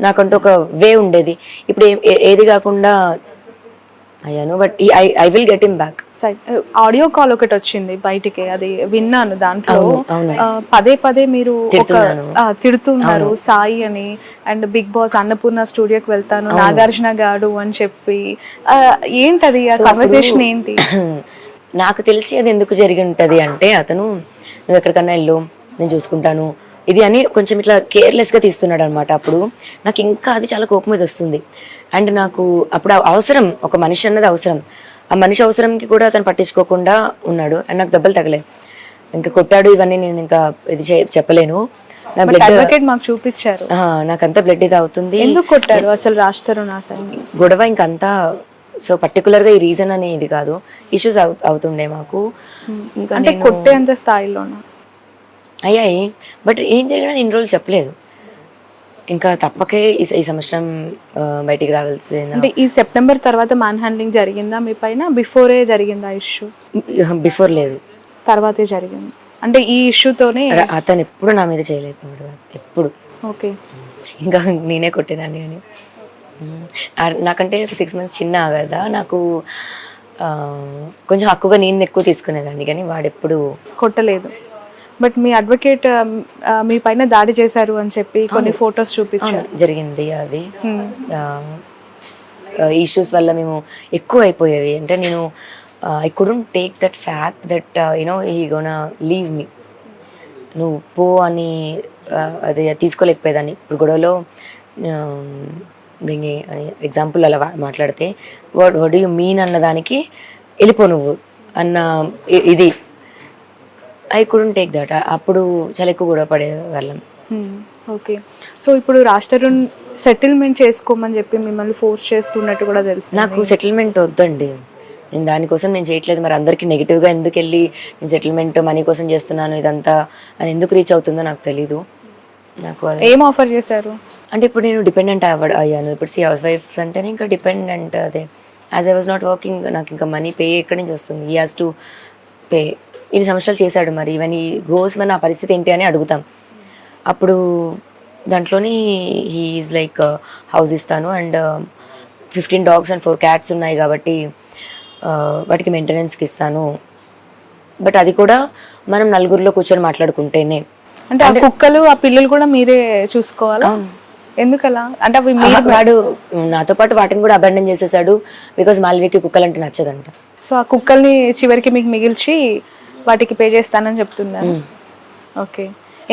నాకంటూ ఒక వే ఉండేది. ఇప్పుడు ఏది కాకుండా అయ్యాను. But I will get him back. Audio call ఒకటి వచ్చింది బయటికి, అది విన్నాను. దాంట్లో అవును. పదే పదే మీరు తిడుతున్నాను. తిడుతున్నారు సాయి అని, అండ్ బిగ్ బాస్ అన్నపూర్ణ స్టూడియోకి వెళ్తాను నాగార్జున గాడు అని చెప్పి. ఏంటది ఆ కన్వర్సేషన్ ఏంటి? నాకు తెలిసి అది ఎందుకు జరిగి ఉంటది అంటే, అతను నువ్వు ఎక్కడికన్నా వెళ్ళు, నేను చూసుకుంటాను ఇది అని కొంచెం ఇట్లా కేర్లెస్గా తీస్తున్నాడు అనమాట. అప్పుడు నాకు ఇంకా అది చాలా కోపం మీద వస్తుంది. అండ్ నాకు అప్పుడు అవసరం, ఒక మనిషి అన్నది అవసరం. ఆ మనిషి అవసరంకి కూడా అతను పట్టించుకోకుండా ఉన్నాడు. అండ్ నాకు దెబ్బలు తగలే. ఇంకా కొట్టాడు ఇవన్నీ నేను ఇంకా ఇది చెప్పలేను. నా బ్లడ్ మాకు చూపించారు. నాకంతా బ్లడ్ ఇది అవుతుంది. ఎందుకు కొట్టారు అసలు రాస్తారు నా గొడవ ఇంకంతా. సో పర్టికులర్గా ఈ రీజన్ అనే ఇది కాదు, ఇష్యూస్ అవుతుండే మాకు. ఇంకా అంటే కొట్టేంత స్థాయిలోనా అయ్యాయి. బట్ ఏం జరిగినా ఇన్ని రోజులు చెప్పలేదు. ఇంకా తప్పకే ఈ సంవత్సరం బయటికి రావాల్సింది. అంటే ఈ సెప్టెంబర్ తర్వాత మ్యాన్ హ్యాండ్లింగ్ జరిగిందా మీ పైన? బిఫోరే జరిగిందా ఇష్యూ? బిఫోర్ లేదు, తర్వాతే జరిగింది. అంటే ఈ ఇష్యూతోనే అతను ఎప్పుడు నా మీద చేయలేకపోయాడు, ఎప్పుడు. ఓకే. ఇంకా నేనే కొట్టేదాన్ని. కానీ నాకంటే 6 months చిన్న కదా, నాకు కొంచెం హక్కుగా నేను ఎక్కువ తీసుకునేదాన్ని. కానీ వాడెప్పుడు కొట్టలేదు. బట్ మీ అడ్వకేట్ మీ పైన దాడి చేశారు అని చెప్పి కొన్ని ఫొటోస్ చూపించారు. జరిగింది అది. ఇష్యూస్ వల్ల మేము ఎక్కువ అయిపోయేవి. అంటే నేను I couldn't take that fact that he gonna leave me, నువ్వు పో అని అది తీసుకోలేకపోయేదాన్ని. ఇప్పుడు గొడవలో దీన్ని ఎగ్జాంపుల్ అలా మాట్లాడితే వాట్ డూ యూ మీన్ అన్నదానికి వెళ్ళిపో నువ్వు అన్న ఇది ఐ కుడెంట్ టేక్ దట్. అప్పుడు చాలా ఎక్కువ గొడవ పడే వాళ్ళం. ఓకే. సో ఇప్పుడు రాష్ట్రం సెటిల్మెంట్ చేసుకోమని చెప్పి మిమ్మల్ని ఫోర్స్ చేస్తున్నట్టు కూడా తెలుసు. నాకు సెటిల్మెంట్ వద్దండి, నేను దానికోసం నేను చేయట్లేదు. మరి అందరికీ నెగిటివ్గా ఎందుకు వెళ్ళి నేను సెటిల్మెంట్ మనీ కోసం చేస్తున్నాను ఇదంతా అని ఎందుకు రీచ్ అవుతుందో నాకు తెలీదు. నాకు ఏం ఆఫర్ చేశారు అంటే, ఇప్పుడు నేను డిపెండెంట్ అయ్యాను. ఇప్పుడు హౌస్ వైఫ్స్ అంటేనే ఇంకా డిపెండెంట్. అదే as I was not working, నాకు ఇంకా మనీ పే ఎక్కడి నుంచి వస్తుంది? He has to pay. ఇన్ని సంవత్సరాలు చేశాడు, మరి ఇవన్నీ గోస్ మరి నా పరిస్థితి ఏంటి అని అడుగుతాం. అప్పుడు దాంట్లోని హీ ఈజ్ లైక్ హౌస్ ఇస్తాను అండ్ 15 dogs and 4 cats ఉన్నాయి కాబట్టి వాటికి మెయింటెనెన్స్కి ఇస్తాను. బట్ అది కూడా మనం నలుగురిలో కూర్చొని మాట్లాడుకుంటేనే. అంటే ఆ కుక్కలు ఆ పిల్లలు కూడా మీరే చూసుకోవాలా? ఎందుకలా? అంటే వాడు నాతో పాటు వాటిని కూడా అబాండన్ చేసేసాడు. బికాజ్ మాల్వికి కుక్కలంటే నచ్చదంట. సో ఆ కుక్కల్ని చివరికి మీకు మిగిల్చి వాటికి పే చేస్తానని చెప్తున్నాను. ఓకే.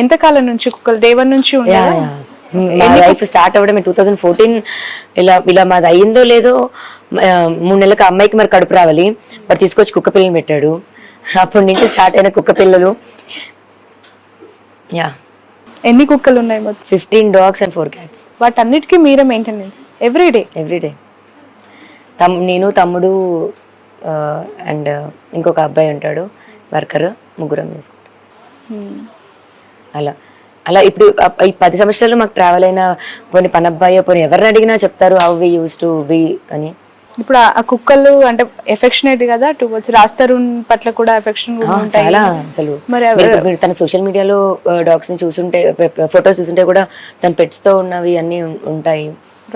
ఎంతకాలం నుంచి కుక్కలు? డే 1 నుంచి ఉండేదా? లైఫ్ స్టార్ట్ అవ్వడం 2014 ఇలా మాది అయ్యిందో లేదో 3 నెలలకు అమ్మాయికి మరి కడుపు రావాలి, మరి తీసుకొచ్చి కుక్క పిల్లలు పెట్టాడు. అప్పటి నుంచి స్టార్ట్ అయిన కుక్క పిల్లలు. యా. ఎన్ని కుక్కలు ఉన్నాయి మొత్తం? 15 dogs and 4 cats. వాటన్నిటికీ మీరే మెయింటెనెన్స్ ఎవ్రీడే? నేను, తమ్ముడు అండ్ ఇంకొక అబ్బాయి ఉంటాడు వర్కర్, ముగ్గురం చేసుకుంటాం. అలా ఇప్పుడు ఈ 10 సంవత్సరాలు మాకు ట్రావెల్ అయిన పోనీ పనబ్బాయి పోనీ ఎవరిని అడిగినా చెప్తారు how we used to be అని. ఇప్పుడు ఆ కుక్కలు అంటే ఎఫెక్షనేట్ కదా టువర్డ్స్ రాజ్ తరుణ్ పట్ల కూడా ఎఫెక్షన్ చాలా. అసలు మీరు తన సోషల్ మీడియాలో డాగ్స్ ని చూసుంటే, ఫొటోస్ చూసుంటే కూడా తన పెట్స్ తో ఉన్నవి అన్ని ఉంటాయి.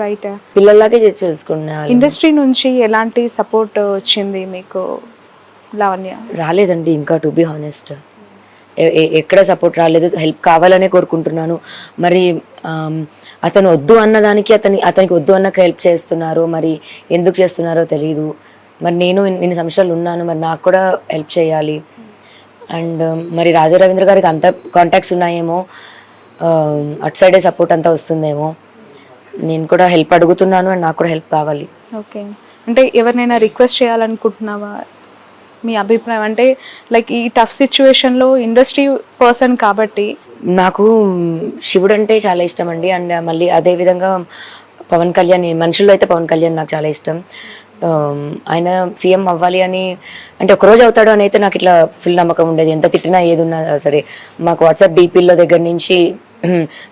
రైట్. పిల్లల్లాగే చూసుకున్నా. ఇండస్ట్రీ నుంచి ఎలాంటి సపోర్ట్ వచ్చింది మీకు లావణ్య? రాలేదండి ఇంకా, టు బి హానెస్ట్. ఎక్కడ సపోర్ట్ రాలేదు. హెల్ప్ కావాలనే కోరుకుంటున్నాను. మరి అతను వద్దు అన్నదానికి అతనికి వద్దు అన్నకు హెల్ప్ చేస్తున్నారు, మరి ఎందుకు చేస్తున్నారో తెలియదు. మరి నేను ఇన్ని సంవత్సరాలు ఉన్నాను, మరి నాకు కూడా హెల్ప్ చేయాలి. అండ్ మరి రాజా రవీంద్ర గారికి అంత కాంటాక్ట్స్ ఉన్నాయేమో, అటు సైడే సపోర్ట్ అంతా వస్తుందేమో. నేను కూడా హెల్ప్ అడుగుతున్నాను అండ్ నాకు కూడా హెల్ప్ కావాలి. ఓకే. అంటే ఎవరినైనా రిక్వెస్ట్ చేయాలనుకుంటున్నావా? మీ అభిప్రాయం అంటే లైక్ ఈ టఫ్ సిచ్యువేషన్లో ఇండస్ట్రీ పర్సన్ కాబట్టి. నాకు శివుడు అంటే చాలా ఇష్టం అండి. అండ్ మళ్ళీ అదే విధంగా పవన్ కళ్యాణ్, మనుషుల్లో అయితే పవన్ కళ్యాణ్ నాకు చాలా ఇష్టం. ఆయన సీఎం అవ్వాలి అని అంటే ఒకరోజు అవుతాడు అని అయితే నాకు ఇట్లా ఫుల్ నమ్మకం ఉండేది. ఎంత తిట్టినా ఏది ఉన్నా సరే. మాకు వాట్సాప్ డీపీల్లో దగ్గర నుంచి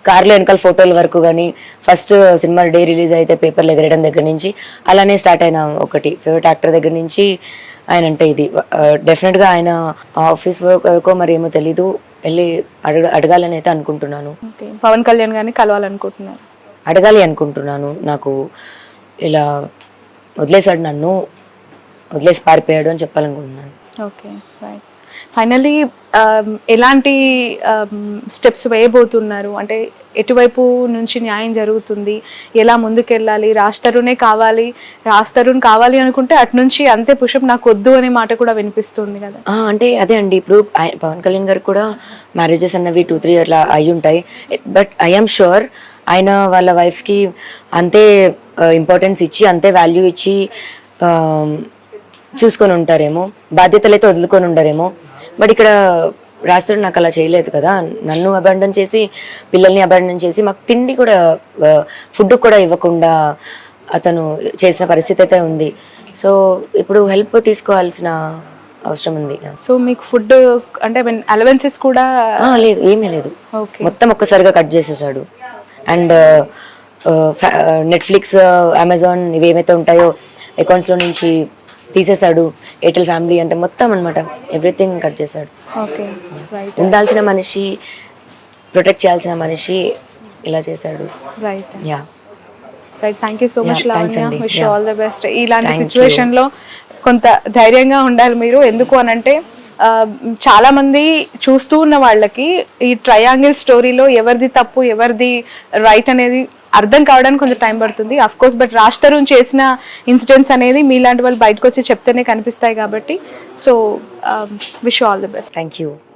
కార్లో వెనకాల ఫోటోల వరకు కానీ, ఫస్ట్ సినిమా డే రిలీజ్ అయితే పేపర్లు ఎగరేయడం దగ్గర నుంచి అలానే స్టార్ట్ అయిన ఒకటి ఫేవరెట్ యాక్టర్ దగ్గర నుంచి ఆయన అంటే ఇది. డెఫినెట్గా ఆయన ఆఫీస్ వరకు మరి ఏమో తెలీదు, వెళ్ళి అడగాలని అయితే అనుకుంటున్నాను. పవన్ కళ్యాణ్ గారిని కలవాలనుకుంటున్నాను. అడగాలి అనుకుంటున్నాను. నాకు ఇలా వదిలేశాడు, నన్ను వదిలేసి పారిపోయాడు అని చెప్పాలనుకుంటున్నాను. Okay, right. ఫైనలీ ఎలాంటి స్టెప్స్ వేయబోతున్నారు? అంటే ఎటువైపు నుంచి న్యాయం జరుగుతుంది, ఎలా ముందుకెళ్ళాలి? రాజ్ తరుణే కావాలి, రాజ్ తరుణ్ కావాలి అనుకుంటే అటు నుంచి అంతే పుషప్ నాకు వద్దు అనే మాట కూడా వినిపిస్తుంది కదా. అంటే అదే అండి, ఇప్పుడు పవన్ కళ్యాణ్ గారు కూడా మ్యారేజెస్ అన్నవి 2-3 అట్లా అయి ఉంటాయి. బట్ ఐఎమ్ షూర్ ఆయన వాళ్ళ వైఫ్స్కి అంతే ఇంపార్టెన్స్ ఇచ్చి, అంతే వాల్యూ ఇచ్చి చూసుకొని ఉంటారేమో, బాధ్యతలు అయితే వదులుకొని ఉండరేమో. బట్ ఇక్కడ రాజ్ తరుణ్ నాకు అలా చేయలేదు కదా. నన్ను అబాండన్ చేసి, పిల్లల్ని అబాండన్ చేసి, మాకు తిండి కూడా, ఫుడ్ కూడా ఇవ్వకుండా అతను చేసిన పరిస్థితి అయితే ఉంది. సో ఇప్పుడు హెల్ప్ తీసుకోవాల్సిన అవసరం ఉంది. సో మీకు ఫుడ్ అంటే అలవెన్సెస్ కూడా లేదు, ఏమీ లేదు. ఓకే, మొత్తం ఒక్కసారిగా కట్ చేసేసాడు. అండ్ నెట్ఫ్లిక్స్, అమెజాన్ ఇవి ఏమైతే ఉంటాయో అకౌంట్స్లో నుంచి తీసేశాడు. ఎయిర్టెల్ ఫ్యామిలీ అంటే మొత్తం అనమాట, ఎవ్రీథింగ్ కట్ చేశాడు. Okay, right. ఉండాల్సిన మనిషి, ప్రొటెక్ట్ చేయాల్సిన మనిషి ఇలా చేశాడు. Right, ya, right. Thank you so much Lavanya, అండి. Wish all the best. ఇలాంటి Thank సిచ్యువేషన్ లో కొంత ధైర్యంగా ఉండాలి మీరు. ఎందుకు అనంటే చాలా మంది చూస్తూ ఉన్న వాళ్ళకి ఈ ట్రయాంగిల్ స్టోరీలో ఎవరిది తప్పు ఎవరిది రైట్ అనేది అర్థం కావడానికి కొంచెం టైం పడుతుంది, of course. But Raj Tarun చేసిన ఇన్సిడెంట్స్ అనేది మీలాంటి వాళ్ళు బయటకు వచ్చి చెప్తేనే కనిపిస్తాయి కాబట్టి. So wish all the best. Thank you.